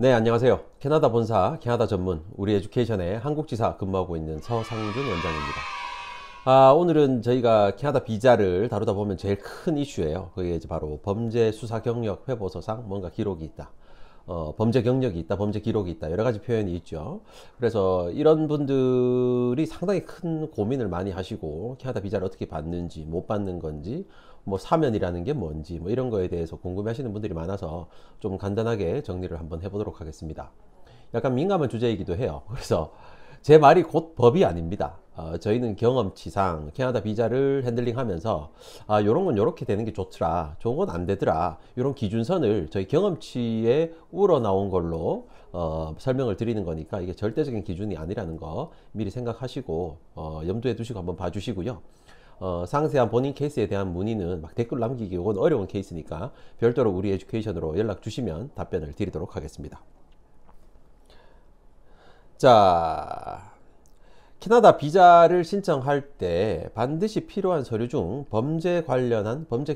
네, 안녕하세요. 캐나다 본사, 캐나다 전문, 우리 에듀케이션의 한국지사 근무하고 있는 서상준 원장입니다. 오늘은 저희가 캐나다 비자를 다루다 보면 제일 큰 이슈예요. 그게 이제 바로 범죄 수사 경력 회보서상 뭔가 기록이 있다. 범죄 경력이 있다, 범죄 기록이 있다, 여러 가지 표현이 있죠. 그래서 이런 분들이 상당히 큰 고민을 많이 하시고, 캐나다 비자를 어떻게 받는지, 못 받는 건지, 뭐 사면이라는 게 뭔지, 뭐 이런 거에 대해서 궁금해 하시는 분들이 많아서 좀 간단하게 정리를 한번 해보도록 하겠습니다. 약간 민감한 주제이기도 해요. 그래서 제 말이 곧 법이 아닙니다. 저희는 경험치상 캐나다 비자를 핸들링 하면서 요런 건 요렇게 되는 게 좋더라, 좋은 건 안 되더라, 요런 기준선을 저희 경험치에 우러나온 걸로 설명을 드리는 거니까 이게 절대적인 기준이 아니라는 거 미리 생각하시고 염두에 두시고 한번 봐주시고요. 상세한 본인 케이스에 대한 문의는 막 댓글 남기기 이건 어려운 케이스니까 별도로 우리 에듀케이션으로 연락 주시면 답변을 드리도록 하겠습니다. 자, 캐나다 비자를 신청할 때 반드시 필요한 서류 중 범죄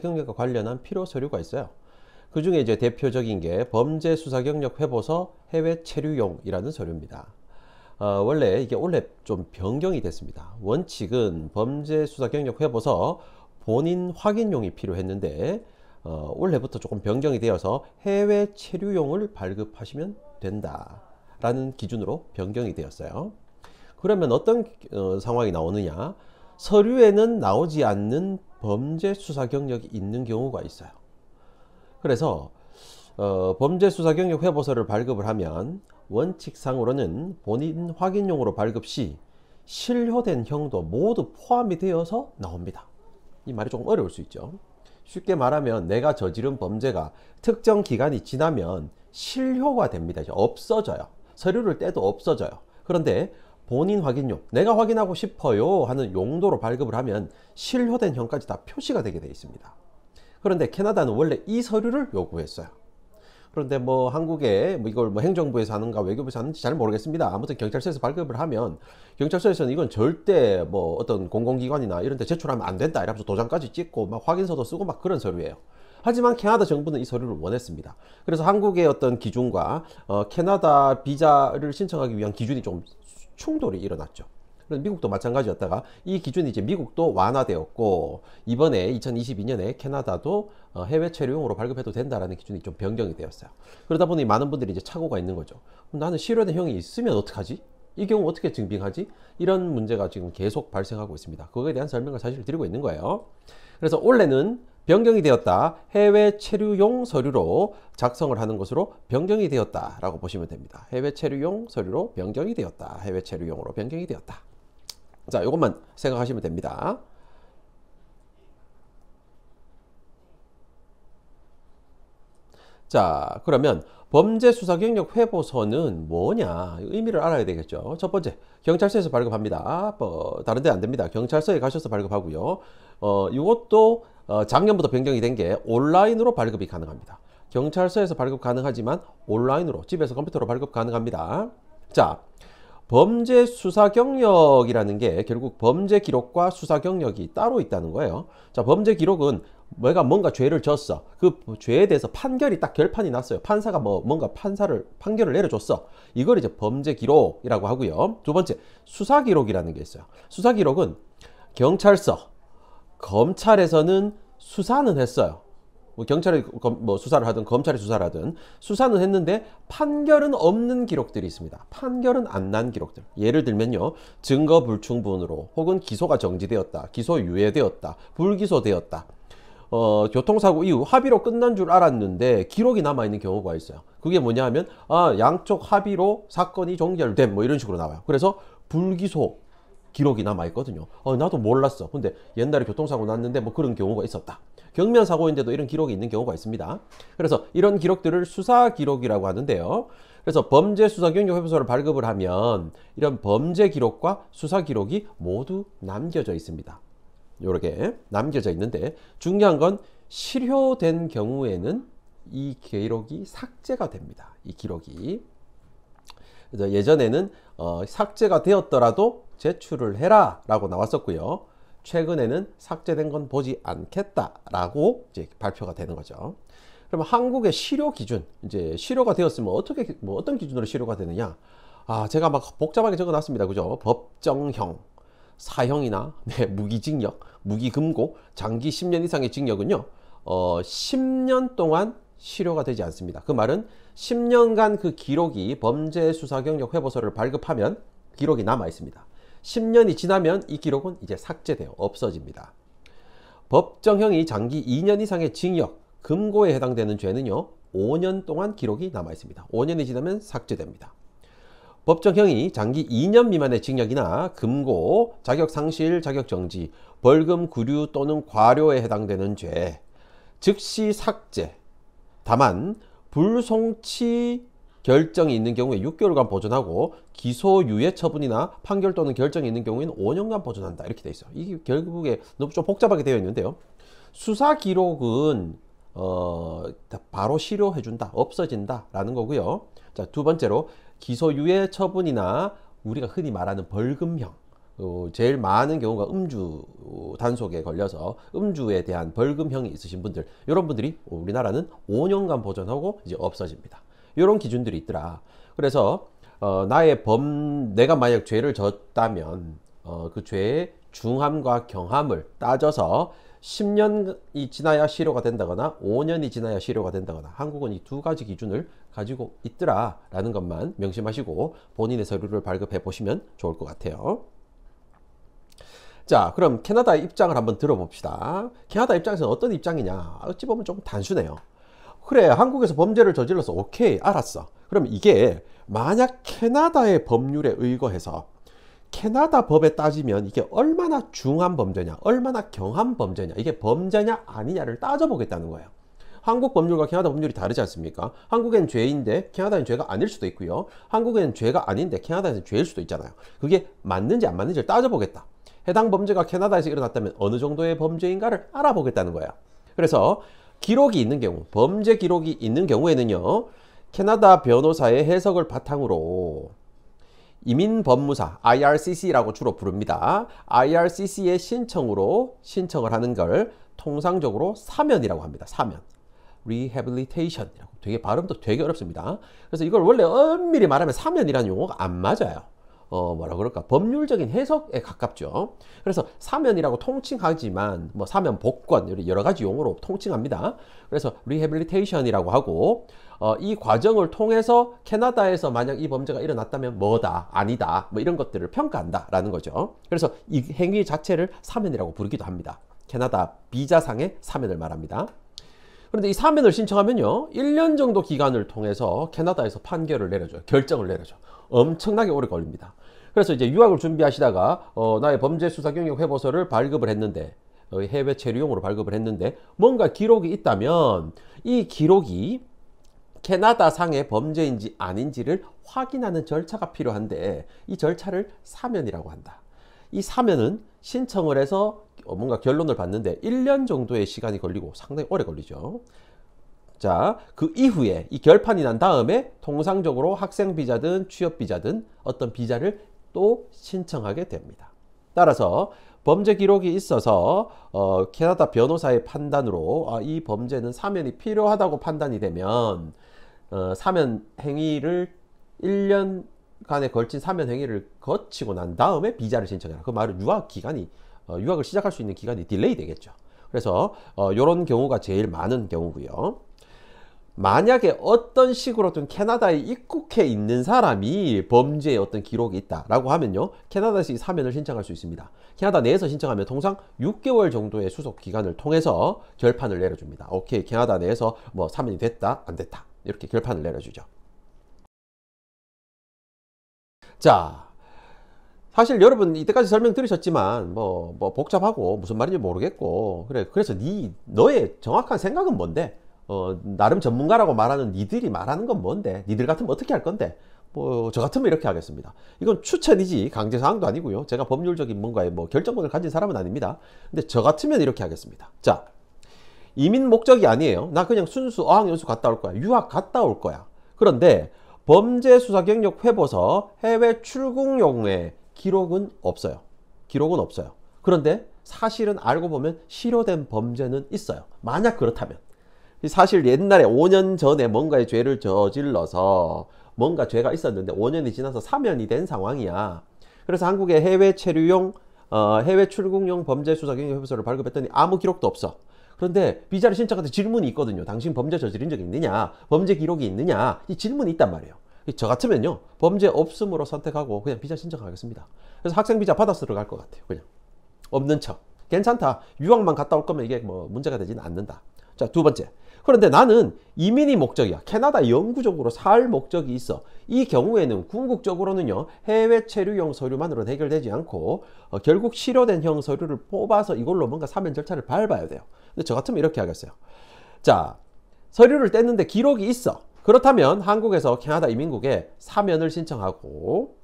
경력과 관련한 필요 서류가 있어요. 그 중에 이제 대표적인 게 범죄 수사 경력 회보서 해외 체류용이라는 서류입니다. 원래 이게 올해 좀 변경이 됐습니다. 원칙은 범죄 수사 경력 회보서 본인 확인용이 필요했는데 올해부터 조금 변경이 되어서 해외 체류용을 발급하시면 된다라는 기준으로 변경이 되었어요. 그러면 어떤 상황이 나오느냐? 서류에는 나오지 않는 범죄 수사 경력이 있는 경우가 있어요. 그래서 범죄 수사 경력 회보서를 발급을 하면 원칙상으로는 본인 확인용으로 발급 시 실효된 형도 모두 포함이 되어서 나옵니다. 이 말이 조금 어려울 수 있죠. 쉽게 말하면 내가 저지른 범죄가 특정 기간이 지나면 실효가 됩니다. 이제 없어져요. 서류를 떼도 없어져요. 그런데 본인 확인용, 내가 확인하고 싶어요 하는 용도로 발급을 하면 실효된 형까지 다 표시가 되게 되어 있습니다. 그런데 캐나다는 원래 이 서류를 요구했어요. 그런데 뭐 한국에 이걸 행정부에서 하는가 외교부에서 하는지 잘 모르겠습니다. 아무튼 경찰서에서 발급을 하면 경찰서에서는 이건 절대 뭐 어떤 공공기관이나 이런 데 제출하면 안 된다 이러면서 도장까지 찍고 막 확인서도 쓰고 막 그런 서류예요. 하지만 캐나다 정부는 이 서류를 원했습니다. 그래서 한국의 어떤 기준과 캐나다 비자를 신청하기 위한 기준이 좀 충돌이 일어났죠. 미국도 마찬가지였다가 이 기준이 이제 미국도 완화되었고 이번에 2022년에 캐나다도 해외 체류용으로 발급해도 된다라는 기준이 좀 변경이 되었어요. 그러다 보니 많은 분들이 이제 착오가 있는 거죠. 나는 실효된 형이 있으면 어떡하지? 이 경우 어떻게 증빙하지? 이런 문제가 지금 계속 발생하고 있습니다. 그거에 대한 설명을 사실 드리고 있는 거예요. 그래서 올해는 변경이 되었다. 해외 체류용 서류로 작성을 하는 것으로 변경이 되었다라고 보시면 됩니다. 해외 체류용 서류로 변경이 되었다. 해외 체류용으로 변경이 되었다. 자, 이것만 생각하시면 됩니다. 자, 그러면 범죄 수사 경력 회보서는 뭐냐? 의미를 알아야 되겠죠. 첫 번째, 경찰서에서 발급합니다. 다른 데 안 됩니다. 경찰서에 가셔서 발급하고요. 이것도 작년부터 변경이 된 게 온라인으로 발급이 가능합니다. 경찰서에서 발급 가능하지만 온라인으로 집에서 컴퓨터로 발급 가능합니다. 자, 범죄 수사 경력이라는 게 결국 범죄 기록과 수사 경력이 따로 있다는 거예요. 자, 범죄 기록은 내가 뭔가 죄를 졌어. 그 죄에 대해서 판결이 딱 결판이 났어요. 판사가 뭔가 판결을 내려줬어. 이걸 이제 범죄 기록이라고 하고요. 두 번째, 수사 기록이라는 게 있어요. 수사 기록은 경찰서, 검찰에서는 수사는 했어요. 경찰이 수사를 하든 검찰이 수사를 하든 수사는 했는데 판결은 없는 기록들이 있습니다. 판결은 안 난 기록들. 예를 들면요, 증거 불충분으로 혹은 기소가 정지되었다, 기소 유예되었다, 불기소되었다, 교통사고 이후 합의로 끝난 줄 알았는데 기록이 남아있는 경우가 있어요. 그게 뭐냐 하면 양쪽 합의로 사건이 종결됨 뭐 이런 식으로 나와요. 그래서 불기소 기록이 남아있거든요. 나도 몰랐어. 근데 옛날에 교통사고 났는데 뭐 그런 경우가 있었다. 경면사고인데도 이런 기록이 있는 경우가 있습니다. 그래서 이런 기록들을 수사 기록이라고 하는데요. 그래서 범죄 수사 경력 회보서를 발급을 하면 이런 범죄 기록과 수사 기록이 모두 남겨져 있습니다. 이렇게 남겨져 있는데 중요한 건 실효된 경우에는 이 기록이 삭제가 됩니다. 이 기록이. 그래서 예전에는 삭제가 되었더라도 제출을 해라 라고 나왔었고요. 최근에는 삭제된 건 보지 않겠다라고 이제 발표가 되는 거죠. 그러면 한국의 실효 기준, 이제 실효가 되었으면 어떻게, 뭐 어떤 기준으로 실효가 되느냐? 아, 제가 막 복잡하게 적어 놨습니다. 그죠? 법정형, 사형이나, 네, 무기징역, 무기금고, 장기 10년 이상의 징역은요, 10년 동안 실효가 되지 않습니다. 그 말은 10년간 그 기록이 범죄수사경력회보서를 발급하면 기록이 남아 있습니다. 10년이 지나면 이 기록은 이제 삭제돼요. 없어집니다. 법정형이 장기 2년 이상의 징역, 금고에 해당되는 죄는요, 5년 동안 기록이 남아 있습니다. 5년이 지나면 삭제됩니다. 법정형이 장기 2년 미만의 징역이나 금고, 자격상실, 자격정지, 벌금, 구류 또는 과료에 해당되는 죄, 즉시 삭제. 다만 불송치 결정이 있는 경우에 6개월간 보존하고 기소유예 처분이나 판결 또는 결정이 있는 경우에는 5년간 보존한다. 이렇게 돼 있어요. 이게 결국에 너무 좀 복잡하게 되어 있는데요. 수사 기록은 바로 실효해준다, 없어진다 라는 거고요. 자, 두 번째로 기소유예 처분이나 우리가 흔히 말하는 벌금형, 제일 많은 경우가 음주 단속에 걸려서 음주에 대한 벌금형이 있으신 분들, 이런 분들이 우리나라는 5년간 보존하고 이제 없어집니다. 이런 기준들이 있더라. 그래서 내가 만약 죄를 졌다면 그 죄의 중함과 경함을 따져서 10년이 지나야 실효가 된다거나 5년이 지나야 실효가 된다거나, 한국은 이 두 가지 기준을 가지고 있더라 라는 것만 명심하시고 본인의 서류를 발급해 보시면 좋을 것 같아요. 자, 그럼 캐나다의 입장을 한번 들어봅시다. 캐나다 입장에서는 어떤 입장이냐? 어찌 보면 좀 단순해요. 그래, 한국에서 범죄를 저질러서 오케이, 알았어. 그럼 이게 만약 캐나다의 법률에 의거해서 캐나다 법에 따지면 이게 얼마나 중한 범죄냐, 얼마나 경한 범죄냐, 이게 범죄냐 아니냐를 따져보겠다는 거예요. 한국 법률과 캐나다 법률이 다르지 않습니까? 한국엔 죄인데 캐나다엔 죄가 아닐 수도 있고요. 한국엔 죄가 아닌데 캐나다에서는 죄일 수도 있잖아요. 그게 맞는지 안 맞는지를 따져보겠다. 해당 범죄가 캐나다에서 일어났다면 어느 정도의 범죄인가를 알아보겠다는 거야. 그래서 기록이 있는 경우, 범죄 기록이 있는 경우에는요, 캐나다 변호사의 해석을 바탕으로 이민법무사, IRCC라고 주로 부릅니다. IRCC의 신청을 하는 걸 통상적으로 사면이라고 합니다. 사면. Rehabilitation이라고. 되게 발음도 되게 어렵습니다. 그래서 이걸 원래 엄밀히 말하면 사면이라는 용어가 안 맞아요. 뭐라 그럴까? 법률적인 해석에 가깝죠. 그래서 사면이라고 통칭하지만 뭐 사면 복권 여러 가지 용어로 통칭합니다. 그래서 Rehabilitation이라고 하고 이 과정을 통해서 캐나다에서 만약 이 범죄가 일어났다면 뭐다, 아니다, 뭐 이런 것들을 평가한다라는 거죠. 그래서 이 행위 자체를 사면이라고 부르기도 합니다. 캐나다 비자상의 사면을 말합니다. 그런데 이 사면을 신청하면요, 1년 정도 기간을 통해서 캐나다에서 판결을 내려줘요. 결정을 내려줘. 엄청나게 오래 걸립니다. 그래서 이제 유학을 준비하시다가 나의 범죄 수사 경력 회보서를 발급을 했는데, 해외 체류용으로 발급을 했는데 뭔가 기록이 있다면 이 기록이 캐나다 상의 범죄인지 아닌지를 확인하는 절차가 필요한데, 이 절차를 사면이라고 한다. 이 사면은 신청을 해서 뭔가 결론을 받는데 1년 정도의 시간이 걸리고 상당히 오래 걸리죠. 자, 그 이후에 이 결판이 난 다음에 통상적으로 학생 비자든 취업 비자든 어떤 비자를 또 신청하게 됩니다. 따라서 범죄 기록이 있어서 캐나다 변호사의 판단으로 이 범죄는 사면이 필요하다고 판단이 되면 사면 행위를 1년간에 걸친 사면 행위를 거치고 난 다음에 비자를 신청해라. 그 말은 유학을 시작할 수 있는 기간이 딜레이 되겠죠. 그래서 이런 경우가 제일 많은 경우고요. 만약에 어떤 식으로든 캐나다에 입국해 있는 사람이 범죄의 어떤 기록이 있다라고 하면요, 캐나다에서 이 사면을 신청할 수 있습니다. 캐나다 내에서 신청하면 통상 6개월 정도의 수속 기간을 통해서 결판을 내려줍니다. 오케이, 캐나다 내에서 뭐 사면이 됐다, 안 됐다, 이렇게 결판을 내려주죠. 자, 사실 여러분 이때까지 설명 들으셨지만 뭐 복잡하고 무슨 말인지 모르겠고, 그래서 너의 정확한 생각은 뭔데? 나름 전문가라고 말하는 니들이 말하는 건 뭔데? 니들 같으면 어떻게 할 건데? 뭐 저 같으면 이렇게 하겠습니다. 이건 추천이지 강제사항도 아니고요. 제가 법률적인 뭔가에 뭐 결정권을 가진 사람은 아닙니다. 근데 저 같으면 이렇게 하겠습니다. 자, 이민 목적이 아니에요. 나 그냥 순수 어학연수 갔다 올 거야. 유학 갔다 올 거야. 그런데 범죄 수사 경력 회보서 해외 출국용의 기록은 없어요. 기록은 없어요. 그런데 사실은 알고 보면 실효된 범죄는 있어요. 만약 그렇다면. 사실 옛날에 5년 전에 뭔가의 죄를 저질러서 뭔가 죄가 있었는데 5년이 지나서 사면이 된 상황이야. 그래서 한국의 해외 체류용 해외 출국용 범죄 수사 경력 협의서를 발급했더니 아무 기록도 없어. 그런데 비자를 신청할 때 질문이 있거든요. 당신 범죄 저지른 적이 있느냐? 범죄 기록이 있느냐? 이 질문이 있단 말이에요. 저 같으면요, 범죄 없음으로 선택하고 그냥 비자 신청하겠습니다. 그래서 학생 비자 받아서 들어갈 것 같아요. 그냥 없는 척. 괜찮다. 유학만 갔다 올 거면 이게 뭐 문제가 되지는 않는다. 자, 두 번째. 그런데 나는 이민이 목적이야. 캐나다 영구적으로 살 목적이 있어. 이 경우에는 궁극적으로는요, 해외 체류용 서류만으로 해결되지 않고 결국 실효된형 서류를 뽑아서 이걸로 뭔가 사면 절차를 밟아야 돼요. 근데 저 같으면 이렇게 하겠어요. 자, 서류를 뗐는데 기록이 있어. 그렇다면 한국에서 캐나다 이민국에 사면을 신청하고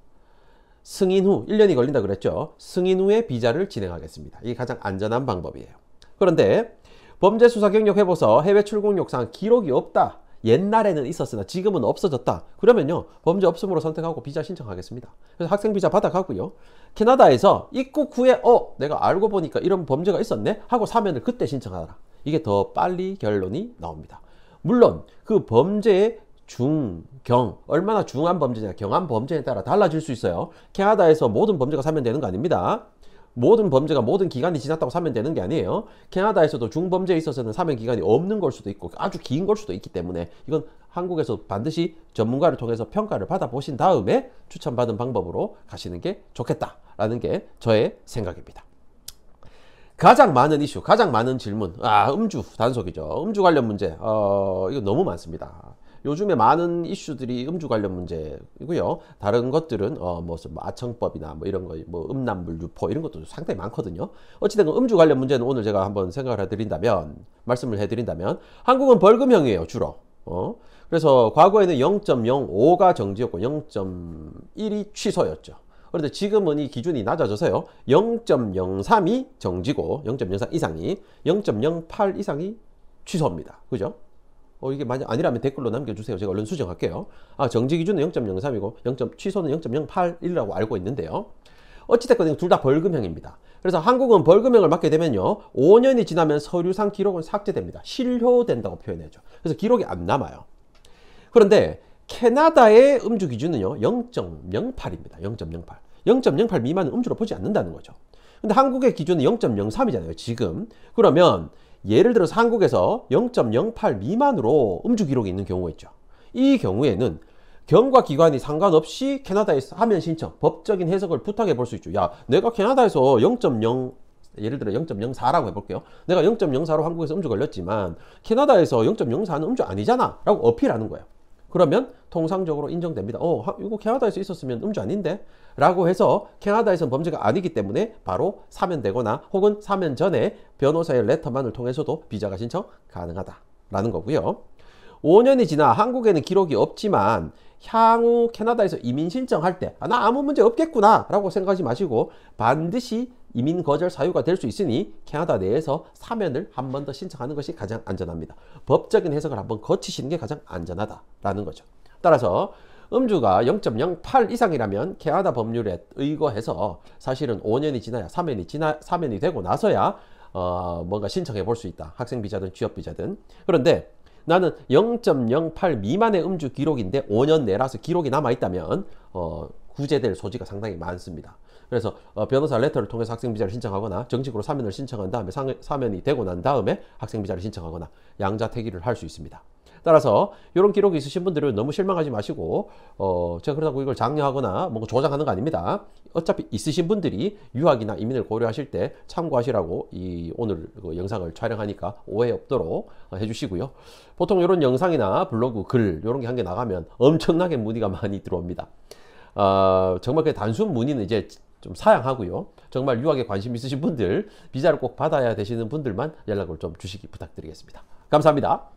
승인 후 1년이 걸린다 그랬죠. 승인 후에 비자를 진행하겠습니다. 이게 가장 안전한 방법이에요. 그런데 범죄 수사 경력 해보서 해외 출국력상 기록이 없다. 옛날에는 있었으나 지금은 없어졌다. 그러면요, 범죄 없음으로 선택하고 비자 신청하겠습니다. 그래서 학생 비자 받아가고요. 캐나다에서 입국 후에 내가 알고 보니까 이런 범죄가 있었네 하고 사면을 그때 신청하라. 이게 더 빨리 결론이 나옵니다. 물론 그 범죄의 중, 경, 얼마나 중한 범죄냐, 경한 범죄에 따라 달라질 수 있어요. 캐나다에서 모든 범죄가 사면되는 거 아닙니다. 모든 범죄가 모든 기간이 지났다고 사면되는 게 아니에요. 캐나다에서도 중범죄에 있어서는 사면 기간이 없는 걸 수도 있고 아주 긴 걸 수도 있기 때문에 이건 한국에서 반드시 전문가를 통해서 평가를 받아보신 다음에 추천받은 방법으로 가시는 게 좋겠다라는 게 저의 생각입니다. 가장 많은 이슈, 가장 많은 질문, 음주 단속이죠. 음주 관련 문제, 이거 너무 많습니다. 요즘에 많은 이슈들이 음주 관련 문제이고요. 다른 것들은 아청법이나 이런 거, 음란물 유포 이런 것도 상당히 많거든요. 어찌됐건 음주 관련 문제는 오늘 제가 한번 생각을 해드린다면, 말씀을 해드린다면, 한국은 벌금형이에요, 주로. 그래서 과거에는 0.05가 정지였고 0.1이 취소였죠. 그런데 지금은 이 기준이 낮아져서요, 0.03이 정지고 0.03 이상이, 0.08 이상이 취소입니다. 그죠? 이게 만약 아니라면 댓글로 남겨주세요. 제가 얼른 수정할게요. 정지 기준은 0.03이고 취소는 0.08이라고 알고 있는데요. 어찌됐건 둘 다 벌금형입니다. 그래서 한국은 벌금형을 맞게 되면요, 5년이 지나면 서류상 기록은 삭제됩니다. 실효된다고 표현해야죠. 그래서 기록이 안 남아요. 그런데 캐나다의 음주 기준은요, 0.08입니다. 0.08. 0.08 미만은 음주로 보지 않는다는 거죠. 근데 한국의 기준은 0.03이잖아요, 지금. 그러면 예를 들어서 한국에서 0.08 미만으로 음주 기록이 있는 경우가 있죠. 이 경우에는 경과 기관이 상관없이 캐나다에서 하면 신청, 법적인 해석을 부탁해 볼 수 있죠. 야, 내가 캐나다에서 0.0, 예를 들어 0.04라고 해볼게요. 내가 0.04로 한국에서 음주 걸렸지만 캐나다에서 0.04는 음주 아니잖아 라고 어필하는 거예요. 그러면 통상적으로 인정됩니다. 이거 캐나다에서 있었으면 음주 아닌데? 라고 해서 캐나다에서는 범죄가 아니기 때문에 바로 사면되거나 혹은 사면 전에 변호사의 레터만을 통해서도 비자가 신청 가능하다라는 거고요. 5년이 지나 한국에는 기록이 없지만 향후 캐나다에서 이민 신청할 때 나 아무 문제 없겠구나 라고 생각하지 마시고 반드시 이민 거절 사유가 될 수 있으니 캐나다 내에서 사면을 한 번 더 신청하는 것이 가장 안전합니다. 법적인 해석을 한번 거치시는 게 가장 안전하다라는 거죠. 따라서 음주가 0.08 이상이라면 캐나다 법률에 의거해서 사실은 5년이 지나야 사면이 되고 나서야 뭔가 신청해 볼 수 있다. 학생 비자든 취업 비자든. 그런데 나는 0.08 미만의 음주 기록인데 5년 내라서 기록이 남아있다면 구제될 소지가 상당히 많습니다. 그래서 변호사 레터를 통해서 학생비자를 신청하거나 정식으로 사면을 신청한 다음에 사면이 되고 난 다음에 학생비자를 신청하거나 양자택일을 할 수 있습니다. 따라서 이런 기록이 있으신 분들은 너무 실망하지 마시고 제가 그렇다고 이걸 장려하거나 뭔가 조장하는 거 아닙니다. 어차피 있으신 분들이 유학이나 이민을 고려하실 때 참고하시라고 오늘 영상을 촬영하니까 오해 없도록 해주시고요. 보통 이런 영상이나 블로그 글 이런 게 한 개 나가면 엄청나게 문의가 많이 들어옵니다. 정말 그 단순 문의는 이제 좀 사양하고요. 정말 유학에 관심 있으신 분들, 비자를 꼭 받아야 되시는 분들만 연락을 좀 주시기 부탁드리겠습니다. 감사합니다.